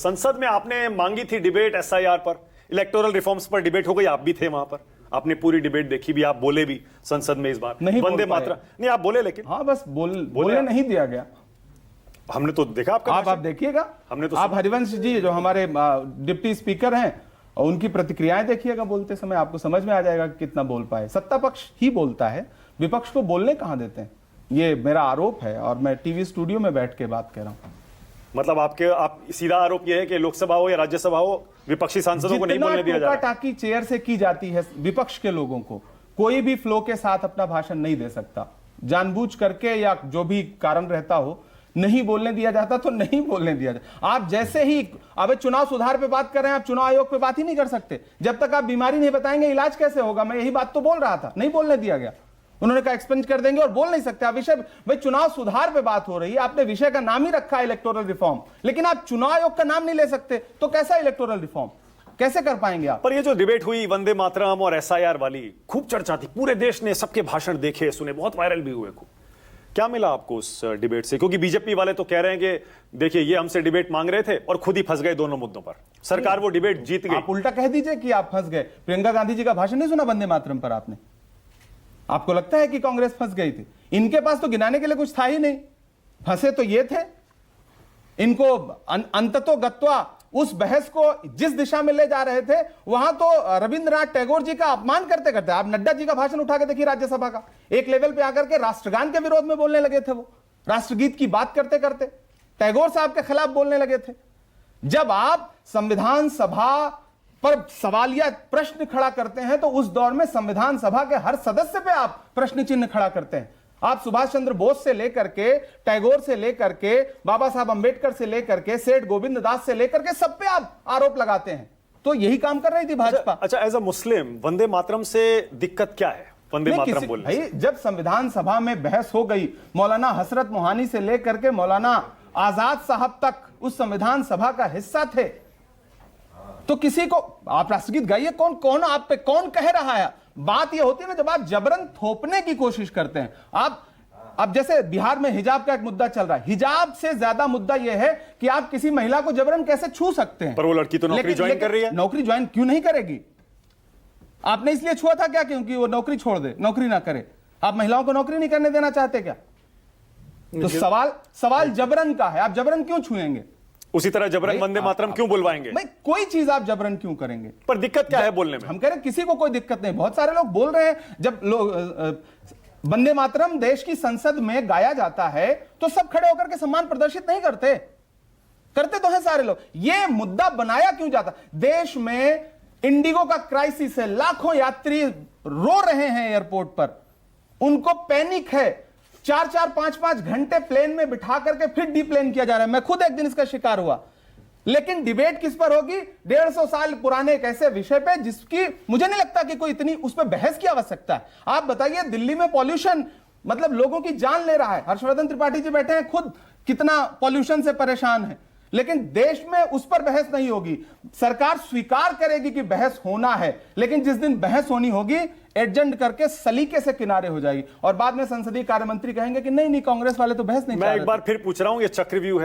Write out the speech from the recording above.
संसद में आपने मांगी थी डिबेट एसआईआर पर, इलेक्टोरल रिफॉर्म्स पर डिबेट हो गई, आप भी थे वहां पर, आपने पूरी डिबेट देखी भी, आप बोले भी संसद में इस बार नहीं वंदे मातरम नहीं, आप बोले लेकिन हाँ बस बोलने नहीं दिया गया। हमने तो देखा आपका आप देखिएगा, हमने तो आप हरिवंश जी जो हमारे डिप्टी स्पीकर हैं और उनकी प्रतिक्रियाएं देखिएगा बोलते समय, आपको समझ में आ जाएगा कि कितना बोल पाए। सत्ता पक्ष ही बोलता है, विपक्ष को बोलने कहां देते हैं, ये मेरा आरोप है और मैं टीवी स्टूडियो में बैठ के बात कर रहा हूं। मतलब आप सीधा आरोप यह है कि लोकसभा हो या राज्यसभा हो, विपक्षी सांसदों को नहीं बोलने दिया जा रहा। टाकी चेयर से की जाती है विपक्ष के लोगों को, कोई भी फ्लो के साथ अपना भाषण नहीं दे सकता, जानबूझ करके या जो भी कारण रहता हो नहीं बोलने दिया जाता तो नहीं बोलने दिया जाता। आप जैसे ही अब चुनाव सुधार पे बात कर रहे हैं, आप चुनाव आयोग पे बात ही नहीं कर सकते जब तक आप बीमारी नहीं बताएंगे, इलाज कैसे होगा। मैं यही बात तो बोल रहा था, नहीं बोलने दिया गया। उन्होंने कहा एक्सपेंड कर देंगे और बोल नहीं सकते आप विषय। भाई चुनाव सुधार पे बात हो रही है, आपने विषय का नाम ही रखा है इलेक्टोरल रिफॉर्म, लेकिन आप चुनाव आयोग का नाम नहीं ले सकते, तो कैसा इलेक्टोरल रिफॉर्म कैसे कर पाएंगे आप। पर ये जो डिबेट हुई वंदे मातरम और एसआईआर वाली, खूब चर्चा थी, पूरे देश ने सबके भाषण देखे सुने, बहुत वायरल भी हुए। क्या मिला आपको उस डिबेट से? क्योंकि बीजेपी वाले तो कह रहे हैं कि देखिए ये हमसे डिबेट मांग रहे थे और खुद ही फंस गए दोनों मुद्दों पर, सरकार वो डिबेट जीत गई। आप उल्टा कह दीजिए कि आप फंस गए। प्रियंका गांधी जी का भाषण नहीं सुना वंदे मातरम पर आपने? आपको लगता है कि कांग्रेस फंस गई थी? इनके पास तो गिनाने के लिए कुछ था ही नहीं, फंसे तो ये थे। इनको अंततो गत्वा उस बहस को जिस दिशा में ले जा रहे थे, वहां तो रविंद्रनाथ टैगोर जी का अपमान करते करते, आप नड्डा जी का भाषण उठा के देखिए राज्यसभा का, एक लेवल पे आकर के राष्ट्रगान के विरोध में बोलने लगे थे, वो राष्ट्रगीत की बात करते करते टैगोर साहब के खिलाफ बोलने लगे थे। जब आप संविधान सभा पर सवालिया प्रश्न खड़ा करते हैं तो उस दौर में संविधान सभा के हर सदस्य पे आप प्रश्न चिन्ह खड़ा करते हैं। आप सुभाष चंद्र बोस से लेकर के, टैगोर से लेकर के, बाबा साहब अंबेडकर से लेकर के, सेठ गोविंद दास से लेकर के सब पे आप आरोप लगाते हैं। तो यही काम कर रही थी भाजपा। अच्छा, एज अ मुस्लिम वंदे मातरम से दिक्कत क्या है? वंदे मातरम बोलने भाई जब संविधान सभा में बहस हो गई, मौलाना हसरत मोहानी से लेकर के मौलाना आजाद साहब तक उस संविधान सभा का हिस्सा थे, तो किसी को आप राष्ट्रगीत गाइए, कौन कौन आप पे कौन कह रहा है? बात यह होती है ना जब आप जबरन थोपने की कोशिश करते हैं। आप अब जैसे बिहार में हिजाब का एक मुद्दा चल रहा है, हिजाब से ज्यादा मुद्दा यह है कि आप किसी महिला को जबरन कैसे छू सकते हैं। पर वो लड़की तो नौकरी ज्वाइन कर रही है। नौकरी ज्वाइन क्यों नहीं करेगी? आपने इसलिए छुआ था क्या क्योंकि वो नौकरी छोड़ दे, नौकरी ना करे? आप महिलाओं को नौकरी नहीं करने देना चाहते क्या? तो सवाल जबरन का है, आप जबरन क्यों छुएंगे? उसी तरह जबरन वंदे मातरम क्यों बुलवाएंगे? भाई कोई चीज आप जबरन क्यों करेंगे? पर दिक्कत क्या है बोलने में? हम कह रहे हैं किसी को कोई दिक्कत नहीं, बहुत सारे लोग बोल रहे हैं। जब लोग वंदे मातरम देश की संसद में गाया जाता है तो सब खड़े होकर के सम्मान प्रदर्शित नहीं करते, करते तो हैं सारे लोग। ये मुद्दा बनाया क्यों जाता? देश में इंडिगो का क्राइसिस है, लाखों यात्री रो रहे हैं एयरपोर्ट पर, उनको पैनिक है। 4-4, 5-5 घंटे प्लेन में बिठा करके फिर डीप्लेन किया जा रहा है। मैं खुद एक दिन इसका शिकार हुआ। लेकिन डिबेट किस पर होगी? 150 साल पुराने एक ऐसे विषय पे जिसकी मुझे नहीं लगता कि कोई इतनी उस पर बहस की आवश्यकता है। आप बताइए, दिल्ली में पॉल्यूशन मतलब लोगों की जान ले रहा है। हर्षवर्धन त्रिपाठी जी बैठे हैं, खुद कितना पॉल्यूशन से परेशान है, लेकिन देश में उस पर बहस नहीं होगी। सरकार स्वीकार करेगी कि बहस होना है, लेकिन जिस दिन बहस होनी होगी एडजस्ट करके सलीके से किनारे हो जाएगी और बाद में संसदीय कार्य मंत्री कहेंगे कि नहीं नहीं, कांग्रेस वाले तो बहस नहीं। मैं एक बार फिर पूछ रहा हूं, ये चक्रव्यूह है।